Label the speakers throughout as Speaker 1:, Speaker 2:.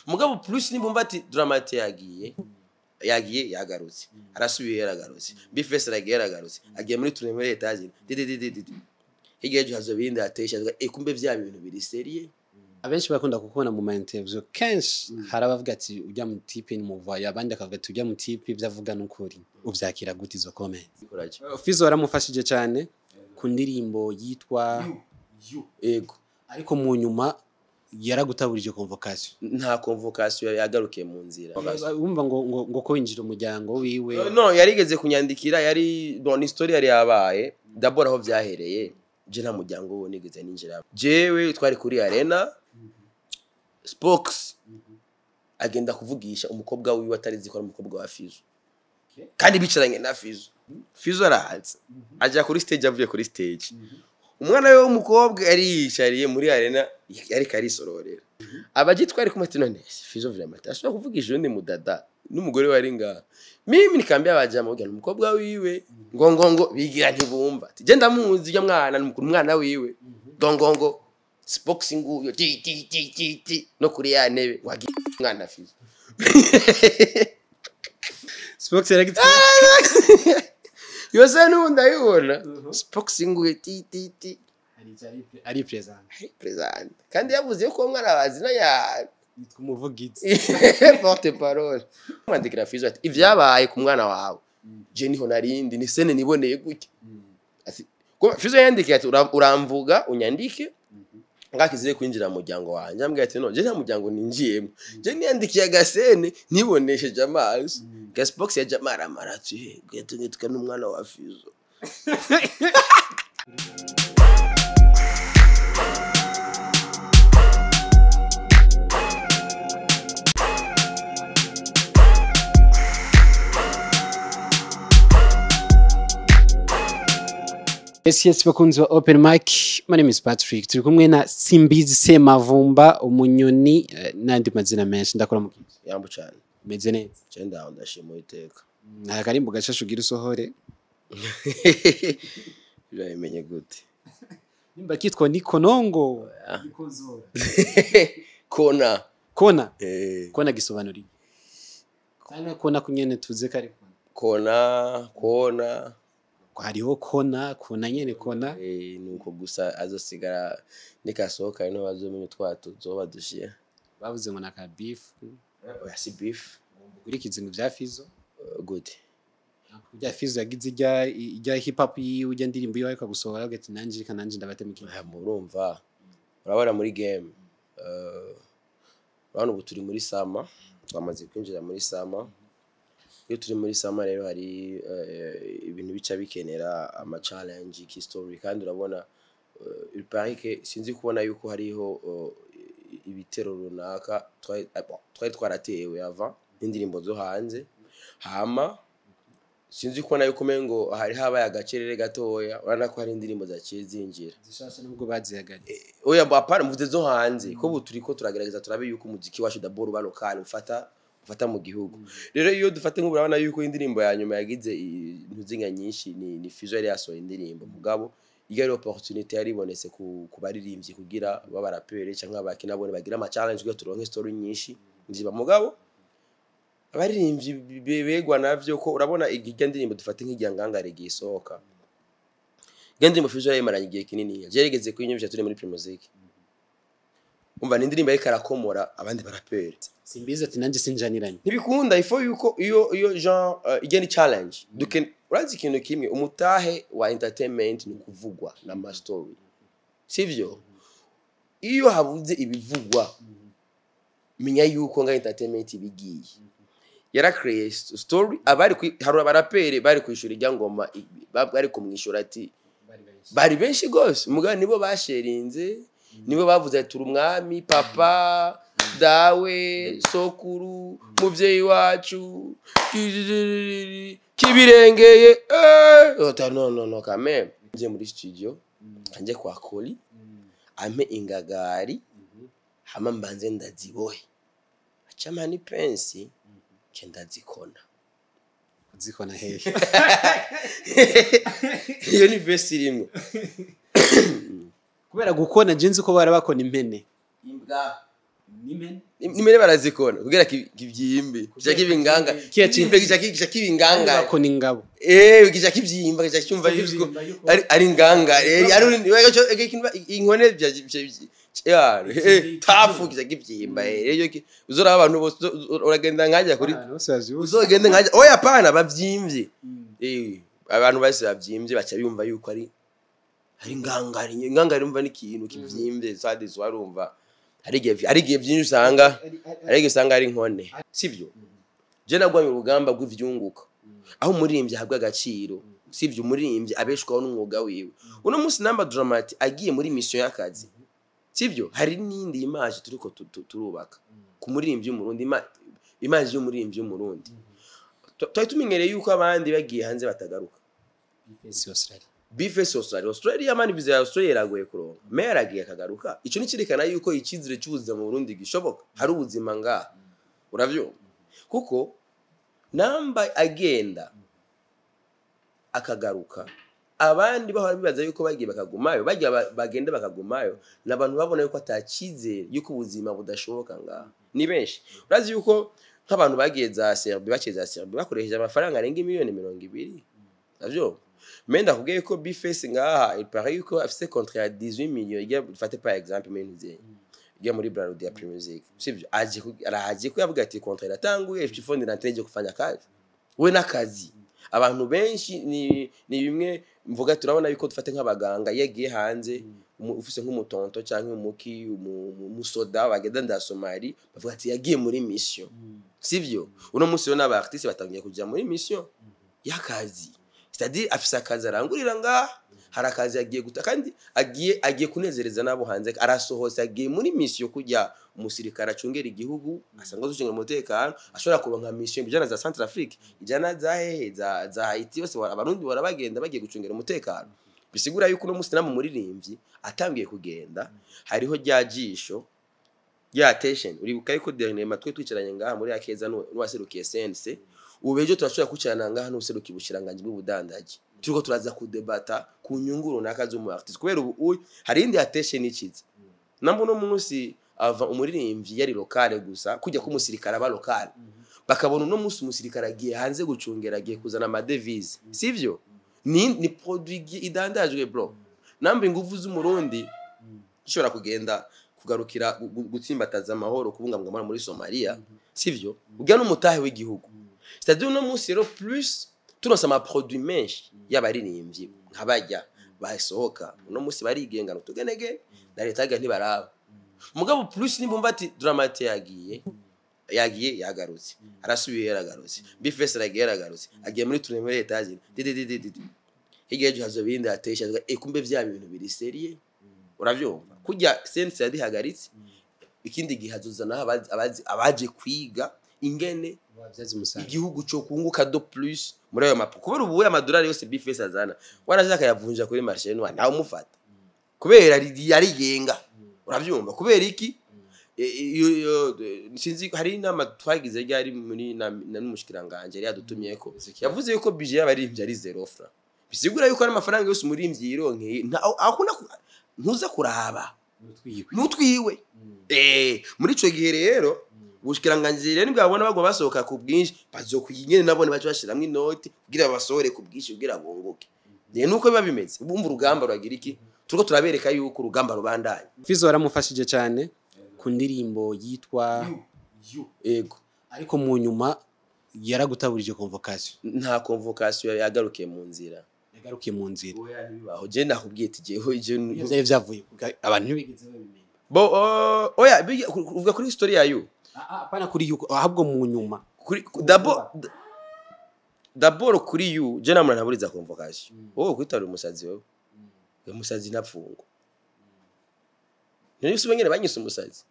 Speaker 1: mugabo plus nimbumva ati dramate yagiye yagarutse arasubiye yaragarutse Big Fizzo yaragarutse agiye muri tournée muri etaje higeje hazo bindi atesha kumbe vya bintu biri serie
Speaker 2: abenshi bakunda kukubona mu interview kenshi harabavuga ati ujya mu tipe ni muva yabandi akavuga ati ujya mu tipe byavuga n'ukuri uvyakira gute izo comment Fizzo waramufashije cyane ku ndirimbo yitwa
Speaker 1: ego
Speaker 2: ariko mu nyuma yaragutaburije konvokasiyo
Speaker 1: nta konvokasiyo yagarukiye mu nzira
Speaker 2: wumva ngo ko winjira umuryango wiwe
Speaker 1: no yarigeze kunyandikira yari bon histoire yari yabaye d'abord aho vyahereye je nta muryango wo nigeze ninjira jewe twari kuri arena spokes agenda kuvugisha umukobwa wiwe atarizi ko ari umukobwa wa Fizzo kandi bicaranye na Fizzo arahanze aja kuri stage avuye kuri stage umwana we w'umukobwa yari yicariye muri arena yari karisororera abagitwari ku matino nese Fizzo vraiment ashobora kuvugisha undi mudada n'umugore wari nga mimi nikambiye abajama ugana umukobwa wiwe ngo bigira ntibumva ati genda muzi yo mwana wiwe ngo spokes nguyo ti no kuri ya nebe wagi mwana Fizzo
Speaker 2: spokes yaragitse
Speaker 1: yose n'undi ayibona spokes nguyo ti
Speaker 2: ari present
Speaker 1: kandi yavuze ko mwana bazina ya
Speaker 2: umuvugizi
Speaker 1: porte parole mwandikira Fizzo ati ivyabaye ku mwana wawe je niho narindi ni sene niboneye gutya ati ko Fizzo yandikiye ati uramvuga unyandike ngakizire kwinjira mu muryango wanje ambwiye ati no je nta muryango ninjiyemo je niyandikiye agasene nibonesheje amazi gasbox ya jamara marati gatungetuka n'umwana wa Fizzo
Speaker 2: Yes, bakunzi wa Open Mic. My name is Patrick. Turi kumwe na Simbizi Semavumba, umunyoni nandi mazina menshi ndakora mu kizi.
Speaker 1: Yambu cyane.
Speaker 2: Meze neza.
Speaker 1: Cyenda ndashimo iteka.
Speaker 2: Nta karimbo gashashu gira usohore.
Speaker 1: Biramenye gute.
Speaker 2: Nimba kitwa ni konongo.
Speaker 1: Kona.
Speaker 2: Kona gisobanuri. Kana kona kunyene tuze kare
Speaker 1: kona
Speaker 2: hariho kona nyene kona
Speaker 1: nuko gusa azosigara nikasohoka ino bazomenya twato zoba dushiye
Speaker 2: bavuze ngo naka beef
Speaker 1: si beef
Speaker 2: kuri kizingo vya Fizzo
Speaker 1: good
Speaker 2: ya Fizzo yagize ijya hip hop ujya ndirimbo yo akagusohora ugati nanjye ndabate mu kintu
Speaker 1: murumva urabara muri game urabona ubu turi muri sama twamaze kwinjira muri sama iyo turi muri sama rero hari ibintu bica bikenera ama challenge ki story kandi urabona il paraît que sinzi kubona yuko hariho ibitero runaka twari twaratewe avant indirimbo zo hanze hama sinzi kubona yuko mengo hari habaye agacerere gatoya urana ko hari indirimbo zaciye zinjira
Speaker 2: zishasha nubwo bazihagaye
Speaker 1: oya bapara muvuze zo hanze ko buturiko turagerageza turabe yuko umuziki wacu d'abord ba local ufata mu gihugu rero iyo dufate nk'urabona yuko indirimbo ya nyuma yagize intuzinga nyinshi ni Fizzo yari yasohoye indirimbo mugabo igari opportunity yari ibonetse ku baririmbyi kugira babarapere cyangwa abakinabone bagira ama challenge yo turonke story nyinshi nziba mugabo abaririmbyi begwa navyo ko urabona igijya ndirimbo dufate nk'igihangangare gisohoka indirimbo Fizzo yayimaranye igihe kinini yagerageze kwinyumvisha turi muri Primusic umva nindirimbo yari karakomora abandi barapere
Speaker 2: Simbizi ati nanje sinjaniranye
Speaker 1: ntibikunda ifo yuko iyo genre igeni challenge duke urazi ikintu kimwe umutahe wa entertainment ni kuvugwa na ma story sivyo iyo habuze ibivugwa menya yuko nga entertainment bigiye yara create story abari harura barapere bari kwishura ijyangoma bari kumwishura ati bari benshi gose muga nibo basherinze nibo bavuze ati umwami papa dawe sokuru muvyeyi wacu kibirengeye no kame nje muri studio kanje kwa Koli ame ingagari hama mbanze ndazibohe acama ni prince kenda zikona hehe iyo ni verse rimwe
Speaker 2: kubera gukona jinzi ko barabakona impene
Speaker 1: imbwa nimene barazikona kugira kivyimbe kija kibinganga kimbe kija kibinganga
Speaker 2: ko ningabo
Speaker 1: kija kivyimba kija cyumva yuko ari nganga ari inkone tafu kija kivyimba rero uzora abantu bose uragenda nkajya kuri uzogende nkajya oya pana bavyimvye abantu base bavyimvye bacha biyumva yuko ari inganga rumva n'ikintu kivyimbye sadis warumva ari gihe byinshi usanga ari inkone sivyo je nagwanye urugamba rw'ivyunguka aho umuririmbyi ahabwa agaciro sivyo umuririmbyi abeshwaho n'umwuga wiwe uno munsi namba dramati agiye muri mission y'akazi sivyo hari n'indi image turiko turubaka ku muririmbyi w'umurundi image y'umuririmbyi w'umurundi tumenyereye yuko abandi bagiye hanze batagaruka Big Fizzo Australia mani visa ya Australia iragoye kuronka mera agiye akagaruka ico nicirikana yuko ikizire cy'ubuzima mu Burundi gishoboka hari ubuzima nga uravyo kuko namba agenda akagaruka abandi bahora bibaza yuko bagiye bakagumayo bagenda bakagumayo nabantu babona yuko atakize yuko ubuzima budashoboka nga ni benshi urazi yuko nk'abantu bagiye za Serbia bakoresheje amafaranga arenga miliyoni 200 uravyo Menda kubwiye ko Big Fizzo ngaha il paraît yuko afise contrat ya 18 millions igiye dufate par exemple menze igiye muri Bralud ya Premier Music sivyo aje ko yavuga ati contrat iratanguye ififondi nateje kufanya kazi we nakazi abantu benshi ni bimwe mvuga turabona yuko dufate nk'abaganga yagiye hanze ufise nk'umutonto canke umuki umusoda bagenda nda Somali bavuga ati yagiye muri mission sivyo uno munsi rero n'aba artiste batangiye kuja muri mission y'akazi c'est-à-dire afisa akazi arangurira nga harakazi agiye guta kandi agiye kunezereza nabo hanze arasohose agiye muri mission kujya umusirikara acungera igihugu asanga zucunga umutekano ashobora kuronka mission bijana za Central Afrique ijana za hehe za Haiti bose abarundi barabagenda bagiye gucungera umutekano bisigura yuko no musi namo muririmbyi atangiye kugenda hariho ryajisho ya attention uribuka yuko dernier matwe twicaranye ngaha muri akeza n'uwaserukiye sense ubejo turashobora kucana ngaha n'userukiye ubushiranganje bw'ubudandaji turiko turaza kudebata ku nyungu runaka zo mu artist kubera ubu hari indi attention ikiza nambo no munsi ava umuririmbyi yari locale gusa kujya ku musirikara aba locale bakabona no munsi umusirikara agiye hanze gucungera agiye kuzana ama devise sivyo ni produit idandajwe bro nambo inguvu z'umurundi ishobora kugenda kugarukira gutsimbataza amahoro kubungabunga muri Somalia sivyo ujya n'umutahe w'igihugu c'est-à-dire no munsi rero plus turonse ama produit menshi y'abaririmbyi nkabajya basohoka no munsi barigenga no tugenege na leta ntibaraba mugabo plus nimbumva ati dramate yagiye yagarutse arasubiye yaragarutse Big Fizzo yaragarutse agiye muri tournée muri etaje higeje hazo bindi atesha kumbe vya bintu biri serie uravyumva kujya sense yadihagaritse ikindi gihazuzana abaje kwiga ingene igihugu cyo kunguka do plus muri ayo mapo kubera ubu amadolari yose Big Fizzo azana warashaka yavunja kuri marché no ntawe umufata kubera yarigenga uravyumva kubera iki sinzi hari nama twagize ryari muri n'umushikiranganje yadutumyeko yavuze yuko budget y'abaririmbyi ari 0 francs bisigura yuko ari amafaranga yose umuririmbyi yironkeye akuna ntuza kuraba nutwiwe muri ico gihe rero ubushikiranganje rero nibwabona bagwa basohoka ku bwinshi bazokwinyene nabone baje bashiramwe inoti kugira basohore ku bwinshi kugira bongoke nuko biba bimeze bumva urugamba rwagira iki turiko turabereka yuko urugamba rubandanye
Speaker 2: Fizzo yaramufashije cyane ku ndirimbo yitwa
Speaker 1: ego
Speaker 2: ariko mu nyuma yaragutaburije konvokasiyo
Speaker 1: nta konvokasiyo yagarukiye mu nzira aho je nakubwiye ati jewe
Speaker 2: je vyavuye abantu ntibigeze babimenya
Speaker 1: bo oya uvuga kuri story yayo
Speaker 2: apana kuri yuko ahabwo mu nyuma
Speaker 1: d'abord kuri you je namura ntaburiza konvokasiyo kwitara umusazi wewe umusazi napfungo nari usubengere banyise umusazi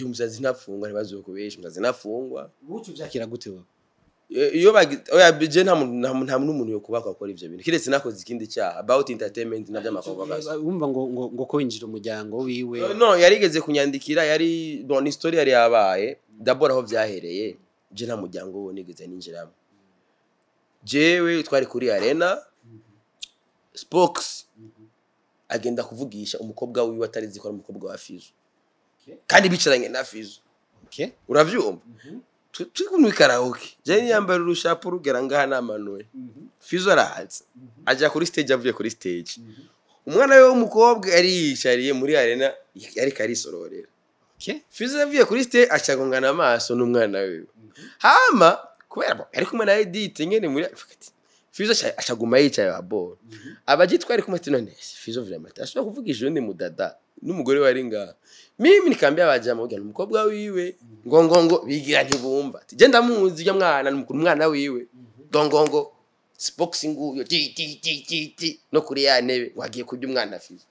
Speaker 1: umusazi napfungwa ntibazo kubesha umusazi napfungwa
Speaker 2: ubucu byakira gute wewe
Speaker 1: iyo oya je nta n'umuntu yo kubaka akora ivyo bintu kiretse nakoze ikindi cyaha about entertainment navyo amakonvokasiyo
Speaker 2: umva ngo ko winjira umuryango wiwe
Speaker 1: no yarigeze kunyandikira yari bon histoire yari yabaye d'abord aho vyahereye je nta muryango wo nigeze ninjiramo jewe twari kuri arena spokes agenda kuvugisha umukobwa wiwe atari zikora umukobwa wa Fizzo kandi bicaranye na Fizzo uravyumva turi kumwe karaoke je niyambara urushapo rugera ngaha namanuye Fizzo arahaza aja kuri stage avuye kuri stage umwana we w'umukobwa yari yicariye muri arena yari karisororera Fizzo yavuye kuri stage acagongana amaso n'umwana we hama kubera yari kumwe na Edith nyene muri Fizzo acaguma yicaye aboro abagitwa ari kumwe ati none Fizzo vraiment ashobora kuvuga ijundi mudada n'umugore wari ngaha mimi nikambiye abajama kugira umukobwa wiwe ngo bigira ntibumva ati je ndamuzi ya mwana n'umwana wiwe ngo boxing uyo ti no kuri ya ntebe wagiye kurya umwana Fizzo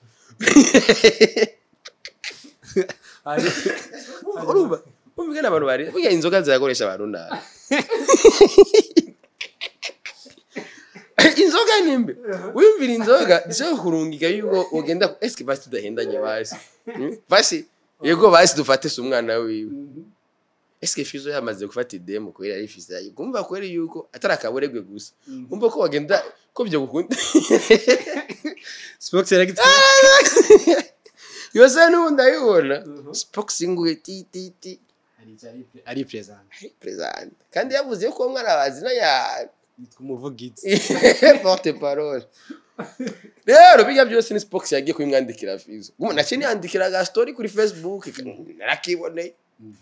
Speaker 1: urumva umugena abantu bari buya inzoga zirakoresha abantu nabi inzoga nimbe wimvira inzoga zo kurungika yuko ugenda eske basi tudahendanye basi yego basi dufate umwana wiwe eske Fizzo yamaze gufata idemo ko yari Fizzo kumva ko yari yuko atarakaboregwe gusa umva ko wagenda ko byo gukunda
Speaker 2: Spox yaragitse
Speaker 1: yose n'undi ayibona boxing ti
Speaker 2: ari present
Speaker 1: kandi yavuze ko umwana abazina ya
Speaker 2: umuvugizi
Speaker 1: porte parole rero bijya byose ni Spox yagiye kwimwandikira Fizzo nace niyandikira ga story kuri Facebook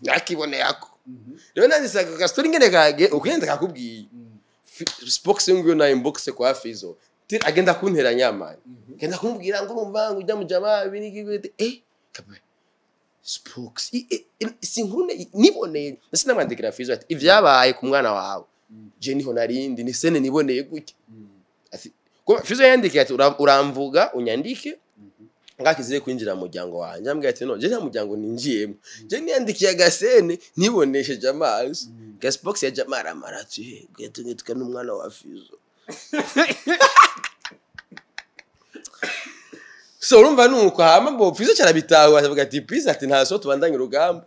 Speaker 1: nakibone yako rero nandisaka ga story ngene kage ukugenda kakubwiye Spox ngo na inbox kwa Fizzo agenda kuntera nyamani genda kumubwira ngo urumva ngo ujya mujama ibiniki Spox sinkune niboneye sinamwandikira Fizzo ati ivyabaye ku mwana wawe je niho narindi ni sene niboneye gutya ati ko Fizzo yandikiye ati uramvuga unyandike ngakizire kwinjira mu muryango wanje ambwiye ati no je nta muryango ninjiyemo je niyandikiye agasene nibonesheje amaso Spox ya jamara marati gwetuka n'umwana wa Fizzo so urumva nuko hama bo Fizzo cyarabitawe avuga ati please ati nta so tubandanye urugamba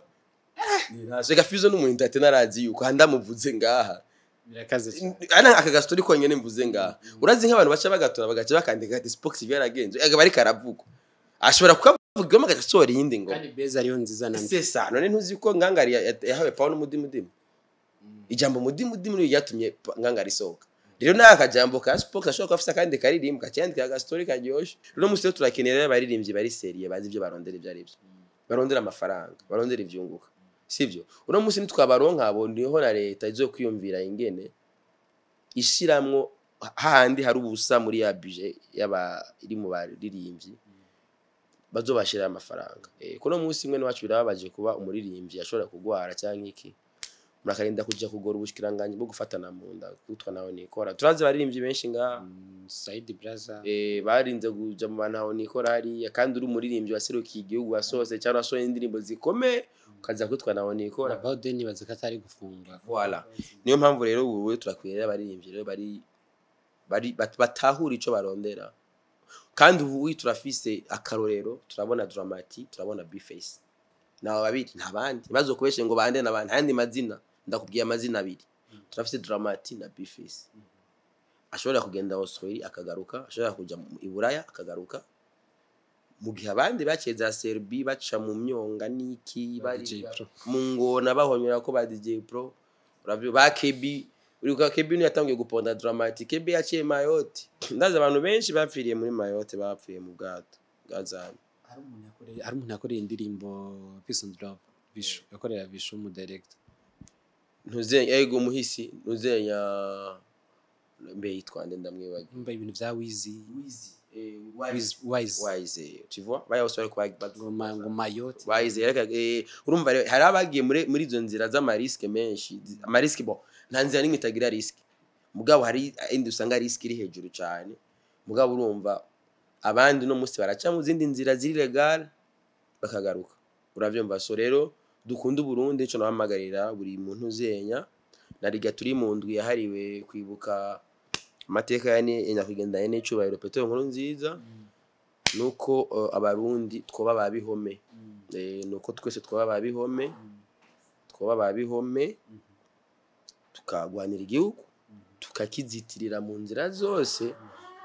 Speaker 1: ntaso ga Fizzo n'umuntu ati narazi yuko handamuvuze ngaha
Speaker 2: birakaze
Speaker 1: ana akaga story ko nyene mvuze ngaha urazi nk'abantu baca bagatora bagaca bakandika ati Spox byaragenze bari karavuga ashobora kuvuga magaca story yindi ngo
Speaker 2: kandi beza ariyo nziza nande
Speaker 1: sesa none ntuzi ko ngangari yahawe Paul mudimudimu ijambo mudimudimu niyo yatumye ngangari soka rero naka jambo ka Spox ashobora kufisa kandi karirimba cyandika aga story karyoshe rero muste turakenera baririmbye bari serie bazi ibyo barondera ibyo ari byo barondera amafaranga barondera ivyunguka sivyo uno musi nitwabaronka abo niho na leta izo kwiyumvira ingene ishiramwo handi hari ubusa muri ya budget yaba iri mu baririmbyi bazobashira amafaranga kuno musi mwe n'abacu birababaje kuba umuririmbyi ashobora kugwara cyangwa iki murakarinda kuja kugora ubushikiranganye bwo gufatana mu nda kutwa nawe nikora turazi baririmbyi benshi nga
Speaker 2: Said Braza
Speaker 1: barinze kuja mu bantu nikora hari kandi uri umuririmbyi waserukiye igihugu wasose cyangwa so indirimbo zikome kaza kutwa nawe nikora
Speaker 2: Bawden bazaka atari gufunga
Speaker 1: voilà niyo mpamvu rero ubu turakwirera baririmbyi rero bari batahura ico barondera kandi ubu turafise akarorero turabona Dramati turabona Big Fizzo nawo babiri ntabandi bazokubeshe ngo bande nabandi handi mazina ndakubwiye amazina abiri turafise Dramati na Big Fizzo ashobora kugenda Australia akagaruka ashobora kuja i Buraya akagaruka mu gihe abandi bakeza Serbia baca mu myonga niki bari mu ngona bahonyera ko ba DJ Pro uravyo ba KB uri KB ni yatangiye guponda Dramati KB yaciye Mayotte ndaza abantu benshi bapfiriye muri Mayotte bapfuye mu bwato bwazana
Speaker 2: hari umuntu yakoreye indirimbo Peace and Love bisho yakorera bisho mu director
Speaker 1: ntuzenya ego muhisi ntuzenya mbe yitwande ndamwibaga
Speaker 2: mba ibintu bya Wizi
Speaker 1: wise tu vois baya usore kwa
Speaker 2: ngo Mayotte
Speaker 1: wise urumva hari abagiye muri izo nzira z'amariske menshi amariske bo nta nzira nimwe itagira riske mugabo hari indi usanga riske iri hejuru cyane mugabo urumva abandi no musi baraca mu zindi nzira ziri legal bakagaruka uravyumva so rero dukunda Burundi cyo nabamagarira buri muntu uzenya nariga turi mu ndwi yahariwe kwibuka amateka yani nyakwigendanye n'icubahiro Petero nkuru nziza nuko abarundi twoba babihome nuko twese twoba babihome tukagwanira igihugu tukakizitirira mu nzira zose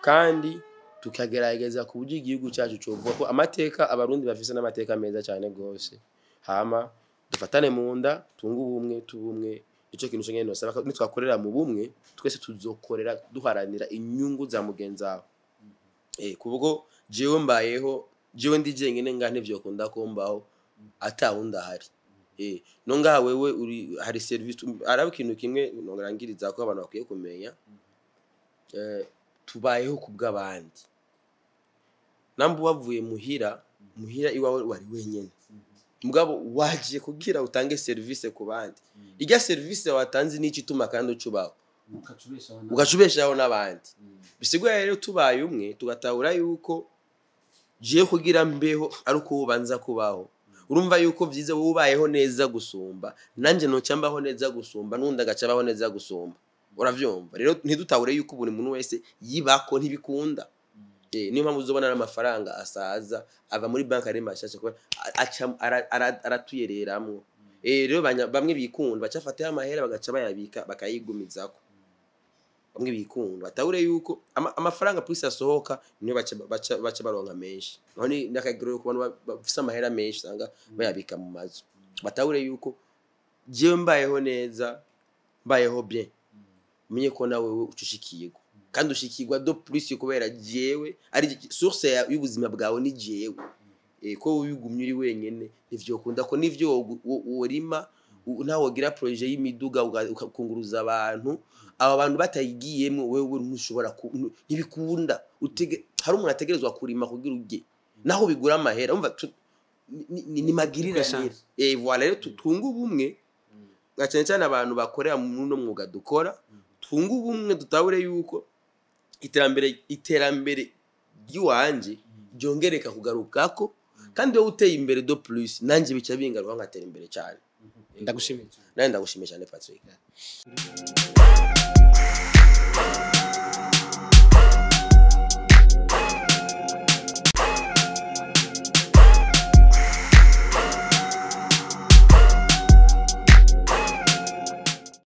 Speaker 1: kandi tukagerageza kuburyo igihugu cyacu cyo ko amateka abarundi bafise n'amateka meza cyane gose hama dufatane mu nda tunga ubumwe tubumwe ico kintu cyengene nosaba nitwakorera mu bumwe twese tuzokorera duharanira inyungu za mugenzaho kubwo jewe mbayeho jewe ndi jengene ngane vyo kunda kombaho atawunda hari no ngaha wewe uri hari service araba ikintu kimwe nongirangiriza ko abantu bakwiye kumenya tubayeho kubw'abandi nambu wavuye muhira iwawe wari wenyene mugabo wagiye kugira utange service ku bandi irya service watanze n'iki tuma kandi ucubaho ugacubeshaho n'abandi bisigwa rero tubaye umwe tugatahura yuko je kugira mbeho ari uko ubanza kubaho urumva yuko vyize wowe ubayeho neza gusumba nanje no cyambaho neza gusumba nundi agacabaho neza gusumba uravyumva rero ntidutahure yuko buri muntu wese yibako ntibikunda niyo mpamvu uzobona n'amafaranga asaza ava muri banki ari mashasha ko aratuyereramo rero bamwe bikunda bacafata amahera bagaca bayabika bakayigumizako bamwe bikunda batahure yuko amafaranga plus asohoka niyo baca baronka menshi none nakagiro ko abantu bafise amahera menshi sanga bayabika mu mazu batahure yuko jewe mbayeho neza mbayeho bien umenye ko nawe ucushikiyego kandi ushikirwa do plus kubera jewe ari source y'ubuzima bwawe ni jewe ko wigumye uri wenyene nivyo kunda ko nivyo urima nawo gira projet y'imiduga ukakunguruza abantu aba bantu batayigiyemo wewe ntushobora ntibikunda hari umuntu ategerezwa kurima kugira ujye naho bigura amahera umva ni magirira voilà rero tunga ubumwe gacane cyane abantu bakorera mu no mwuga dukora tunga ubumwe dutahure yuko iterambere ry'iwanje ryongereka kugarukako kandi wowe uteye imbere do plus nanje bica bingaruka ngatera imbere cyane
Speaker 2: ndagushimiye
Speaker 1: nanje ndagushimiye cyane Patrick